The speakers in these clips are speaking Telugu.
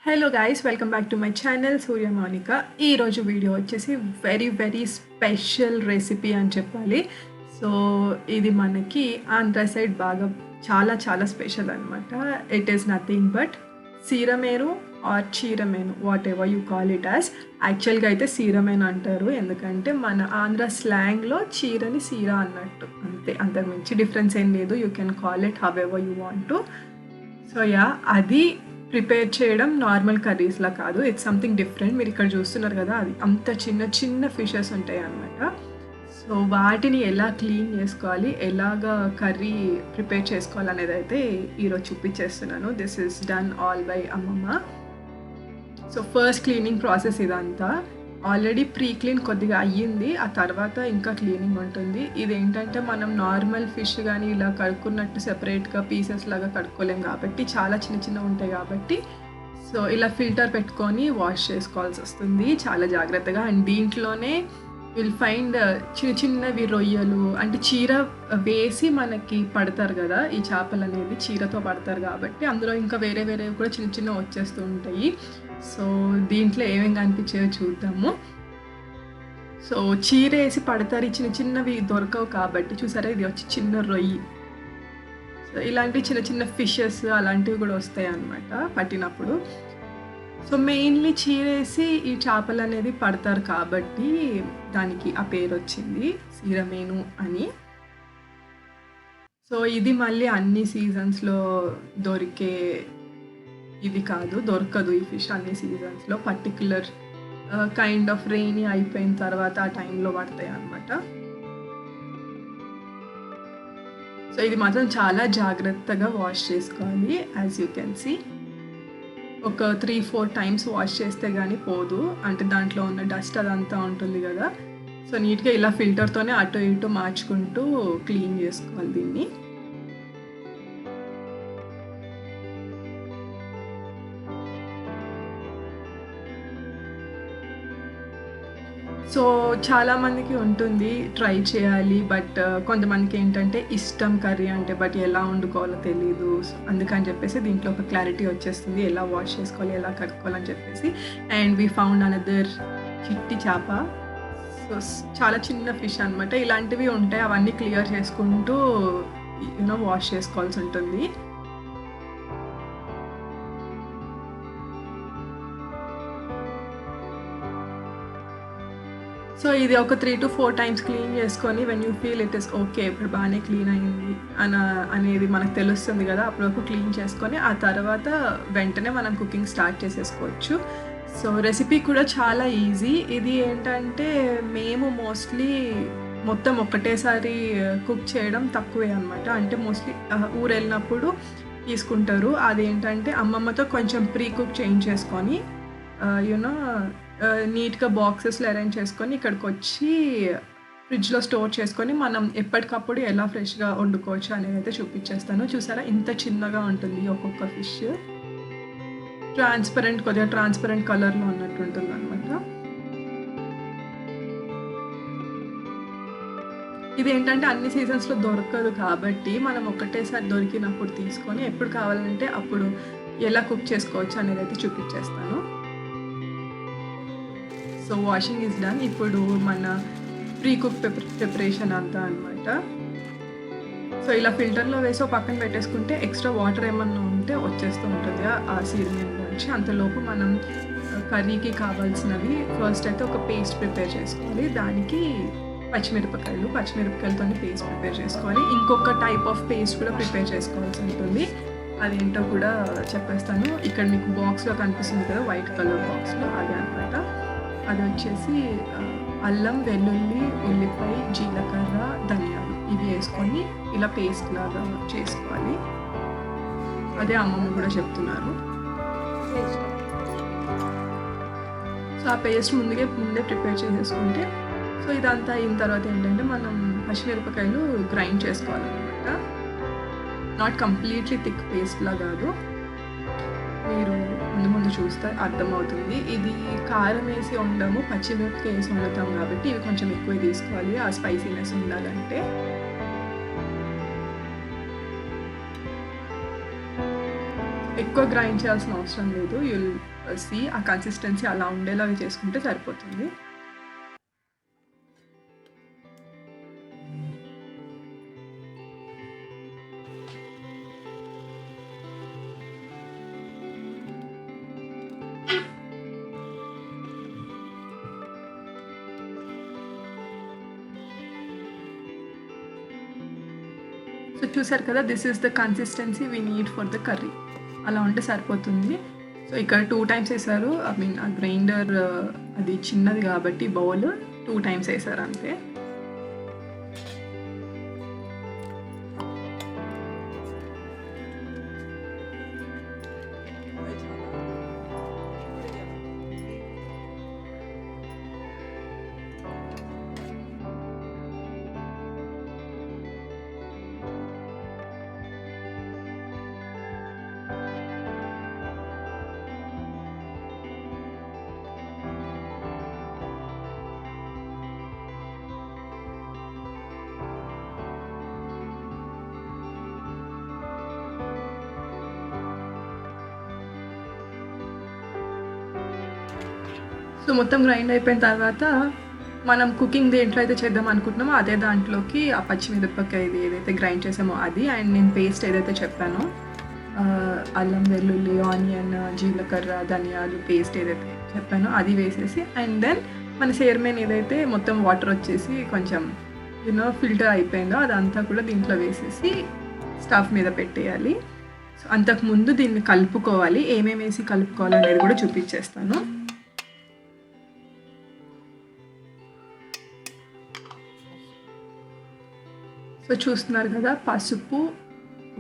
Hello guys, welcome back to my channel Suryamounika. ఈరోజు వీడియో వచ్చేసి వెరీ స్పెషల్ రెసిపీ అని చెప్పాలి. సో ఇది మనకి ఆంధ్ర సైడ్ బాగా చాలా స్పెషల్ అనమాట. It is nothing but seeramenu or cheeramenu, whatever you call it as. యాక్చువల్గా అయితే సీరమేను అంటారు, ఎందుకంటే మన ఆంధ్ర స్లాంగ్లో చీరని సీరా అన్నట్టు, అంతే, అంతకుమించి డిఫరెన్స్ ఏం లేదు. You can call it how ever you want to. So yeah, అది ప్రిపేర్ చేయడం నార్మల్ కర్రీస్లా కాదు, ఇట్స్ సంథింగ్ డిఫరెంట్. మీరు ఇక్కడ చూస్తున్నారు కదా, అది అంత చిన్న ఫిషెస్ ఉంటాయి అన్నమాట. సో వాటిని ఎలా క్లీన్ చేసుకోవాలి, ఎలాగా కర్రీ ప్రిపేర్ చేసుకోవాలి అనేది అయితే ఈరోజు చూపించేస్తున్నాను. This is done all by ammamma. So first cleaning process ఇదంతా. ఆల్రెడీ ప్రీ క్లీన్ కొద్దిగా అయ్యింది, ఆ తర్వాత ఇంకా క్లీనింగ్ ఉంటుంది. ఇదేంటంటే మనం నార్మల్ ఫిష్ కానీ ఇలా కడుక్కున్నట్టు సెపరేట్గా పీసెస్ లాగా కడుక్కోలేం కాబట్టి, చాలా చిన్న ఉంటాయి కాబట్టి, సో ఇలా ఫిల్టర్ పెట్టుకొని వాష్ చేసుకోవాల్సి వస్తుంది చాలా జాగ్రత్తగా. అండ్ దీంట్లోనే విల్ ఫైండ్ చిన్నవి రొయ్యలు, అంటే చీర వేసి మనకి పడతారు కదా, ఈ చేపలు అనేది చీరతో పడతారు కాబట్టి అందులో ఇంకా వేరే కూడా చిన్న వచ్చేస్తూ ఉంటాయి. సో దీంట్లో ఏమేమి కనిపించాయో చూద్దాము. సో చీర వేసి పడతారు, ఈ చిన్నవి దొరకవు కాబట్టి. చూసారా, ఇది వచ్చి చిన్న రొయ్యి. సో ఇలాంటి చిన్న ఫిషెస్ అలాంటివి కూడా వస్తాయి అన్నమాట పట్టినప్పుడు. సో మెయిన్లీ చీరేసి ఈ చేపలు అనేది పడతారు కాబట్టి దానికి ఆ పేరు వచ్చింది సీరమేను అని. సో ఇది మళ్ళీ అన్ని సీజన్స్లో దొరికే ఇది కాదు, దొరకదు ఈ ఫిష్ అన్ని సీజన్స్లో. పర్టిక్యులర్ కైండ్ ఆఫ్ రెయినీ అయిపోయిన తర్వాత ఆ టైంలో పడతాయి అన్నమాట. సో ఇది మాత్రం చాలా జాగ్రత్తగా వాష్ చేసుకోవాలి. యాజ్ యూ కెన్ సీ, ఒక 3-4 టైమ్స్ వాష్ చేస్తే కానీ పోదు, అంటే దాంట్లో ఉన్న డస్ట్ అదంతా ఉంటుంది కదా. సో నీట్గా ఇలా ఫిల్టర్తోనే అటు ఇటు మార్చుకుంటూ క్లీన్ చేసుకోవాలి దీన్ని. సో చాలామందికి ఉంటుంది ట్రై చేయాలి, బట్ కొంతమందికి ఏంటంటే ఇష్టం కర్రీ అంటే, బట్ ఎలా వండుకోవాలో తెలీదు. అందుకని చెప్పేసి దీంట్లో ఒక క్లారిటీ వచ్చేస్తుంది, ఎలా వాష్ చేసుకోవాలి, ఎలా కడుక్కోవాలని చెప్పేసి. అండ్ వీ ఫౌండ్ అనదర్ చిట్టి చేప. సో చాలా చిన్న ఫిష్ అనమాట. ఇలాంటివి ఉంటాయి, అవన్నీ క్లియర్ చేసుకుంటూ వాష్ చేసుకోవాల్సి ఉంటుంది. సో ఇది ఒక 3-4 టైమ్స్ క్లీన్ చేసుకొని, when you feel it is okay, ఇప్పుడు బాగానే క్లీన్ అయింది అనేది మనకు తెలుస్తుంది కదా, అప్పటివరకు క్లీన్ చేసుకొని ఆ తర్వాత వెంటనే మనం కుకింగ్ స్టార్ట్ చేసేసుకోవచ్చు. సో రెసిపీ కూడా చాలా ఈజీ. ఇది ఏంటంటే మేము మోస్ట్లీ మొత్తం ఒకటేసారి కుక్ చేయడం తక్కువే అనమాట. అంటే మోస్ట్లీ ఊరు వెళ్ళినప్పుడు తీసుకుంటారు. అదేంటంటే అమ్మమ్మతో కొంచెం ప్రీ కుక్ చేయించేసుకొని యూనో నీట్గా బాక్సెస్లో అరేంజ్ చేసుకొని ఇక్కడికి వచ్చి ఫ్రిడ్జ్లో స్టోర్ చేసుకొని మనం ఎప్పటికప్పుడు ఎలా ఫ్రెష్గా వండుకోవచ్చు అనేది అయితే చూపించేస్తాను. చూసారా, ఇంత చిన్నగా ఉంటుంది ఒక్కొక్క ఫిష్. కొద్దిగా ట్రాన్స్పరెంట్ కలర్లో ఉన్నట్టు ఉంటుంది అనమాట. ఇది ఏంటంటే అన్ని సీజన్స్లో దొరకదు కాబట్టి మనం ఒకటేసారి దొరికినప్పుడు తీసుకొని ఎప్పుడు కావాలంటే అప్పుడు ఎలా కుక్ చేసుకోవచ్చు అనేది అయితే చూపించేస్తాను. So washing is done. ఇప్పుడు మన ప్రీ కుక్ ప్రిపరేషన్ అంతా అనమాట. సో ఇలా ఫిల్టర్లో వేసి పక్కన పెట్టేసుకుంటే ఎక్స్ట్రా వాటర్ ఏమన్నా ఉంటే వచ్చేస్తూ ఉంటుంది ఆ సీరమేను నుంచి. అంతలోపు మనం కర్రీకి కావాల్సినవి ఫస్ట్ అయితే ఒక పేస్ట్ ప్రిపేర్ చేసుకోవాలి. దానికి పచ్చిమిరపకాయలతో పేస్ట్ ప్రిపేర్ చేసుకోవాలి. ఇంకొక టైప్ ఆఫ్ పేస్ట్ కూడా ప్రిపేర్ చేసుకోవాల్సి ఉంటుంది, అదేంటో కూడా చెప్పేస్తాను. ఇక్కడ మీకు బాక్స్లో కనిపిస్తుంది కదా, వైట్ కలర్ బాక్స్లో, అదే అనమాట. అది వచ్చేసి అల్లం, వెల్లుల్లి, ఉల్లిపాయ, జీలకర్ర, ధనియాలు ఇవి వేసుకొని ఇలా పేస్ట్ లాగా చేసుకోవాలి. అదే అమ్మమ్మ కూడా చెప్తున్నారు. సో ఆ పేస్ట్ ముందే ప్రిపేర్ చేసేసుకుంటే, సో ఇదంతా అయిన తర్వాత ఏంటంటే మనం పచ్చిమిరపకాయలు గ్రైండ్ చేసుకోవాలన్నమాట. నాట్ కంప్లీట్లీ థిక్ పేస్ట్లా కాదు, మీరు ముందు చూస్తే అర్థమవుతుంది. ఇది కారం వేసి వండము, పచ్చిమిరపకాయ వేసి వండుతాం కాబట్టి ఇవి కొంచెం ఎక్కువ తీసుకోవాలి ఆ స్పైసీనెస్ ఉండాలంటే. ఎక్కువ గ్రైండ్ చేయాల్సిన అవసరం లేదు. యుల్ సీ ఆ కన్సిస్టెన్సీ అలా ఉండేలాగా చేసుకుంటే సరిపోతుంది. సో చూసారు కదా, this is the consistency we need for the curry. అలా ఉంటే సరిపోతుంది. సో ఇక్కడ 2 టైమ్స్ వేసారు. ఐ మీన్ ఆ గ్రైండర్ అది చిన్నది కాబట్టి బౌల్ 2 టైమ్స్ వేసారు అంతే. సో మొత్తం గ్రైండ్ అయిపోయిన తర్వాత మనం కుకింగ్ దేంట్లో అయితే చేద్దాం అనుకుంటున్నామో అదే దాంట్లోకి ఆ పచ్చిమిరపకాయది ఏదైతే గ్రైండ్ చేసామో అది, అండ్ నేను పేస్ట్ ఏదైతే చెప్పానో అల్లం వెల్లుల్లి ఆనియన్ జీలకర్ర ధనియాలు పేస్ట్ ఏదైతే చెప్పానో అది వేసేసి, అండ్ దెన్ మన సెయిర్మెన్ ఏదైతే మొత్తం వాటర్ వచ్చేసి కొంచెం ఫిల్టర్ అయిపోయిందో అదంతా కూడా దీంట్లో వేసేసి స్టవ్ మీద పెట్టేయాలి. సో అంతకుముందు దీన్ని కలుపుకోవాలి. ఏమేమి వేసి కలుపుకోవాలి అనేది కూడా చూపించేస్తాను. సో చూస్తున్నారు కదా, పసుపు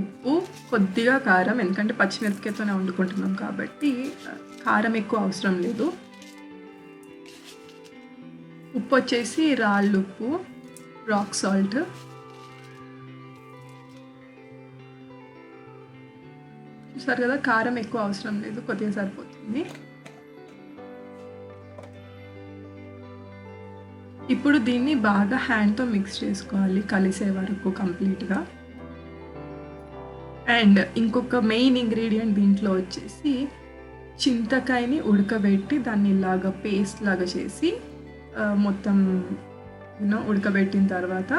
ఉప్పు కొద్దిగా కారం, ఎందుకంటే పచ్చిమిరపకాయతోనే వండుకుంటున్నాం కాబట్టి కారం ఎక్కువ అవసరం లేదు. ఉప్పు వచ్చేసి రాళ్ళు ఉప్పు, రాక్ సాల్ట్. చూసారు కదా, కారం ఎక్కువ అవసరం లేదు, కొద్దిగా సరిపోతుంది. ఇప్పుడు దీన్ని బాగా హ్యాండ్తో మిక్స్ చేసుకోవాలి కలిసే వరకు కంప్లీట్గా. అండ్ ఇంకొక మెయిన్ ఇంగ్రీడియంట్ దీంట్లో వచ్చేసి చింతకాయని ఉడకబెట్టి దాన్ని ఇలాగా పేస్ట్ లాగా చేసి మొత్తం ఉడకబెట్టిన తర్వాత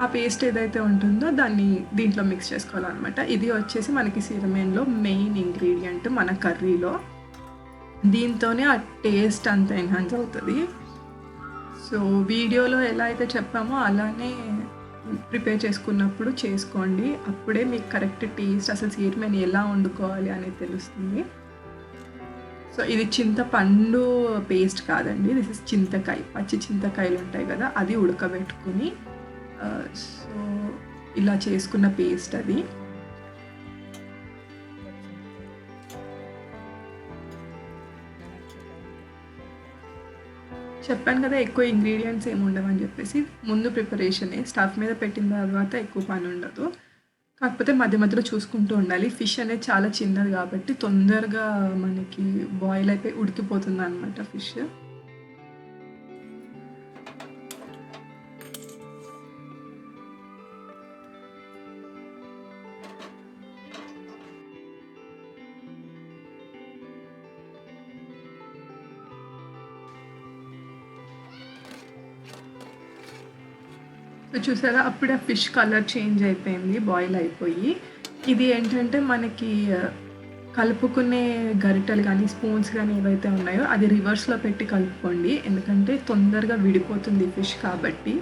ఆ పేస్ట్ ఏదైతే ఉంటుందో దాన్ని దీంట్లో మిక్స్ చేసుకోవాలన్నమాట. ఇది వచ్చేసి మనకి సీరమెన్లో మెయిన్ ఇంగ్రీడియంట్ మన కర్రీలో. దీంతోనే ఆ టేస్ట్ అంతా ఎన్హాన్స్ అవుతుంది. సో వీడియోలో ఎలా అయితే చెప్పామో అలానే ప్రిపేర్ చేసుకున్నప్పుడు చేసుకోండి. అప్పుడే మీకు కరెక్ట్ టేస్ట్, అసలు సీరమెన్ ఎలా వండుకోవాలి అనేది తెలుస్తుంది. సో ఇది చింతపండు పేస్ట్ కాదండి, దిస్ ఇస్ చింతకాయ, పచ్చి చింతకాయలు ఉంటాయి కదా అది ఉడకబెట్టుకుని సో ఇలా చేసుకున్న పేస్ట్ అది. చెప్పాను కదా ఎక్కువ ఇంగ్రీడియంట్స్ ఏమి ఉండవని చెప్పేసి. ముందు ప్రిపరేషనే, స్టవ్ మీద పెట్టిన తర్వాత ఎక్కువ పని ఉండదు. కాకపోతే మధ్య మధ్యలో చూసుకుంటూ ఉండాలి. ఫిష్ అనేది చాలా చిన్నది కాబట్టి తొందరగా మనకి బాయిల్ అయిపోయి ఉడికిపోతుంది అనమాట ఫిష్. చూసారా, అప్పుడే ఫిష్ కలర్ చేంజ్ అయిపోయింది బాయిల్ అయిపోయి. ఇది ఏంటంటే మనకి కలుపుకునే గరిటెలు కానీ స్పూన్స్ కానీ ఏవైతే ఉన్నాయో అది రివర్స్లో పెట్టి కలుపుకోండి, ఎందుకంటే తొందరగా విడిపోతుంది ఫిష్ కాబట్టి.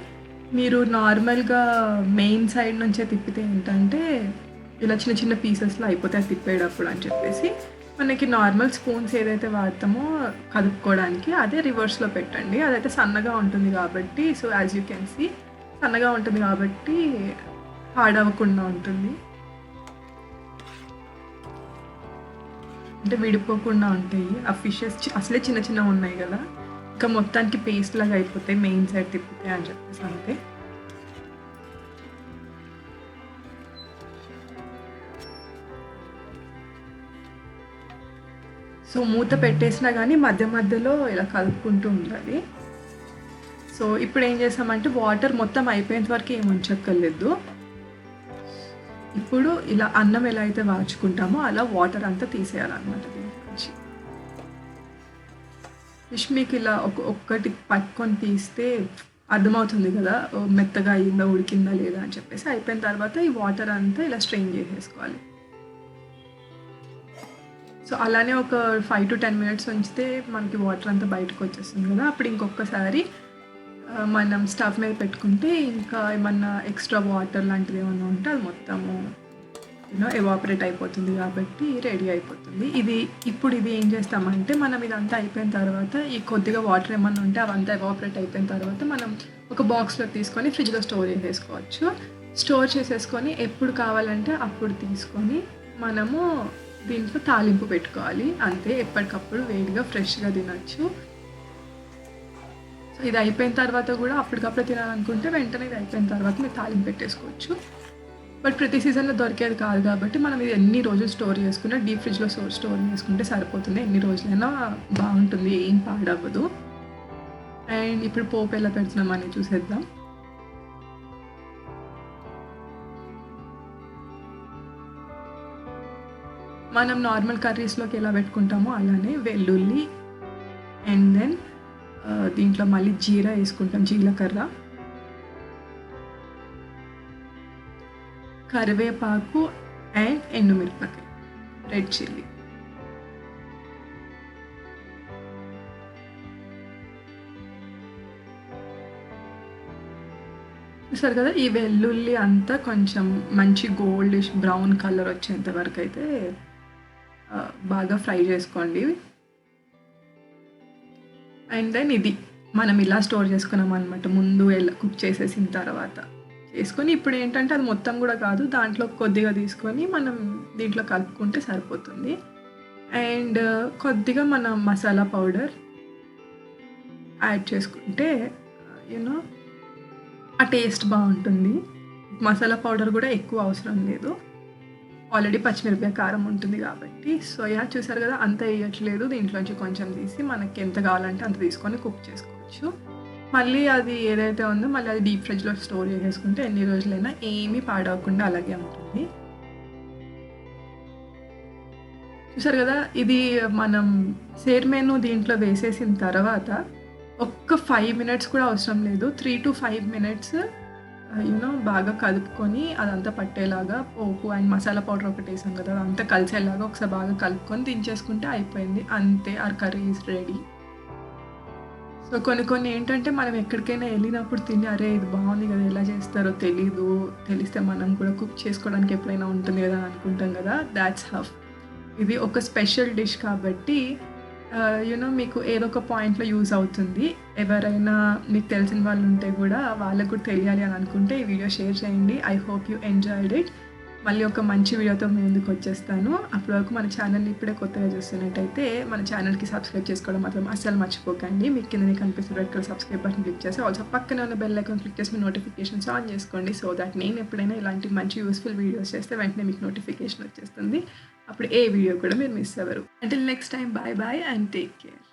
మీరు నార్మల్గా మెయిన్ సైడ్ నుంచే తిప్పితే ఏంటంటే ఇలా చిన్న చిన్న పీసెస్లో అయిపోతాయి తిప్పేటప్పుడు అని చెప్పేసి మనకి నార్మల్ స్పూన్స్ ఏదైతే వాడతామో కలుపుకోవడానికి అదే రివర్స్లో పెట్టండి. అదైతే సన్నగా ఉంటుంది కాబట్టి, so as you can see సన్నగా ఉంటుంది కాబట్టి హార్డ్ అవ్వకుండా ఉంటుంది, అంటే విడిపోకుండా ఉంటాయి. ఆ ఫిషెస్ అసలే చిన్న చిన్నగా ఉన్నాయి కదా, ఇంకా మొత్తానికి పేస్ట్ లాగా అయిపోతాయి మెయిన్ సైడ్ తిప్పితే అని చెప్పేసి అంతే. సో మూత పెట్టేసినా కానీ మధ్య మధ్యలో ఇలా కలుపుకుంటూ ఉండాలి. సో ఇప్పుడు ఏం చేసామంటే వాటర్ మొత్తం అయిపోయేంత వరకు ఏం ఉంచక్కర్లేదు. ఇప్పుడు ఇలా అన్నం ఎలా అయితే వార్చుకుంటామో అలా వాటర్ అంతా తీసేయాలన్నమాట దీంట్లో నుంచి. ఫిష్ మీకు ఇలా ఒక్కటి పట్టుకొని తీస్తే అర్థమవుతుంది కదా మెత్తగా అయిందా ఉడికిందా లేదా అని చెప్పేసి. అయిపోయిన తర్వాత ఈ వాటర్ అంతా ఇలా స్ట్రెయిన్ చేసేసుకోవాలి. సో అలానే ఒక 5 to 10 మినిట్స్ ఉంచితే మనకి వాటర్ అంతా బయటకు వచ్చేస్తుంది కదా. అప్పుడు ఇంకొకసారి మనం స్టవ్ మీద పెట్టుకుంటే ఇంకా ఏమన్నా ఎక్స్ట్రా వాటర్ లాంటిది ఏమన్నా ఉంటే అది మొత్తము ఎవాపరేట్ అయిపోతుంది కాబట్టి రెడీ అయిపోతుంది. ఇప్పుడు ఇది ఏం చేస్తామంటే మనం ఇదంతా అయిపోయిన తర్వాత ఈ కొద్దిగా వాటర్ ఏమన్నా ఉంటే అవంతా ఎవాపరేట్ అయిపోయిన తర్వాత మనం ఒక బాక్స్లో తీసుకొని ఫ్రిడ్జ్లో స్టోర్ చేసేసుకోవచ్చు. స్టోర్ చేసేసుకొని ఎప్పుడు కావాలంటే అప్పుడు తీసుకొని మనము దీంట్లో తాలింపు పెట్టుకోవాలి. అంతే, ఎప్పటికప్పుడు వేడిగా ఫ్రెష్గా తినచ్చు. సో ఇది అయిపోయిన తర్వాత కూడా అప్పటికప్పుడు తినాలనుకుంటే వెంటనే ఇది అయిపోయిన తర్వాత మీరు తాలింపు పెట్టేసుకోవచ్చు. బట్ ప్రతి సీజన్లో దొరికేది కాదు కాబట్టి మనం ఇది ఎన్ని రోజులు స్టోర్ చేసుకున్నా డీప్ ఫ్రిడ్జ్లో స్టోర్ చేసుకుంటే సరిపోతుంది. ఎన్ని రోజులైనా బాగుంటుంది, ఏం పాడవ్వదు. అండ్ ఇప్పుడు పోపు ఎలా పెడుతున్నామని చూసేద్దాం. మనం నార్మల్ కర్రీస్లోకి ఎలా పెట్టుకుంటామో అలానే వెల్లుల్లి అండ్ దెన్ దీంట్లో మళ్ళీ జీరా వేసుకుంటాం, జీలకర్ర, కరివేపాకు అండ్ ఎండుమిరపకాయ, రెడ్ చిల్లీ. చూసారు కదా, ఈ వెల్లుల్లి అంతా కొంచెం మంచి గోల్డిష్ బ్రౌన్ కలర్ వచ్చేంత వరకు అయితే బాగా ఫ్రై చేసుకోండి. అండ్ దెన్ ఇది మనం ఇలా స్టోర్ చేసుకున్నాం అనమాట, ముందు కుక్ చేసేసిన తర్వాత చేసుకొని. ఇప్పుడు ఏంటంటే అది మొత్తం కూడా కాదు, దాంట్లో కొద్దిగా తీసుకొని మనం దీంట్లో కలుపుకుంటే సరిపోతుంది. అండ్ కొద్దిగా మన మసాలా పౌడర్ యాడ్ చేసుకుంటే ఆ టేస్ట్ బాగుంటుంది. మసాలా పౌడర్ కూడా ఎక్కువ అవసరం లేదు, ఆల్రెడీ పచ్చిమిరపకాయ కారం ఉంటుంది కాబట్టి. సో చూసారు కదా, అంత వేయట్లేదు, దీంట్లోంచి కొంచెం తీసి మనకి ఎంత కావాలంటే అంత తీసుకొని కుక్ చేసుకోవచ్చు. మళ్ళీ అది ఏదైతే ఉందో మళ్ళీ అది డీప్ ఫ్రిడ్జ్లో స్టోర్ చేసేసుకుంటే ఎన్ని రోజులైనా ఏమీ పాడవకుండా అలాగే ఉంటుంది. చూసారు కదా, ఇది మనం సేర్మెను దీంట్లో వేసేసిన తర్వాత ఒక్క 5 మినిట్స్ కూడా అవసరం లేదు, 3 to 5 మినిట్స్ బాగా కలుపుకొని అదంతా పట్టేలాగా పోపు అండ్ మసాలా పౌడర్ ఒకటి వేసాం కదా, అదంతా కలిసేలాగా ఒకసారి బాగా కలుపుకొని దించేసుకుంటే అయిపోయింది. అంతే, or curry is ready. So కొన్ని ఏంటంటే మనం ఎక్కడికైనా వెళ్ళినప్పుడు తిని అరే ఇది బాగుంది కదా, ఎలా చేస్తారో తెలిస్తే మనం కూడా కుక్ చేసుకోవడానికి ఎప్పుడైనా ఉంటుంది కదా అని అనుకుంటాం కదా. That's how. ఇది ఒక స్పెషల్ డిష్ కాబట్టి మీకు ఏదో ఒక పాయింట్లో యూజ్ అవుతుంది. ఎవరైనా మీకు తెలిసిన వాళ్ళు ఉంటే కూడా వాళ్ళకు కూడా తెలియాలి అని అనుకుంటే ఈ వీడియో షేర్ చేయండి. I hope you enjoyed it. మళ్ళీ ఒక మంచి వీడియోతో మీ ముందుకు వచ్చేస్తాను. అప్పటి వరకు మన ఛానల్ని ఇప్పుడే కొత్తగా చూస్తున్నట్టయితే మన ఛానల్కి సబ్స్క్రైబ్ చేసుకోవడం మాత్రం అస్సలు మర్చిపోకండి. మీకు కింద కనిపిస్తున్న red colour subscribe button click చేసి ఆల్సో పక్కన ఉన్న బెల్ ఐకాన్ క్లిక్ చేసి మీ నోటిఫికేషన్స్ ఆన్ చేసుకోండి. సో దట్ నేను ఎప్పుడైనా ఇలాంటి మంచి యూస్ఫుల్ వీడియోస్ చేస్తే వెంటనే మీకు నోటిఫికేషన్ వచ్చేస్తుంది. అప్పుడు ఏ వీడియో కూడా మీరు మిస్ అవ్వరు. Until next time, bye bye and take care.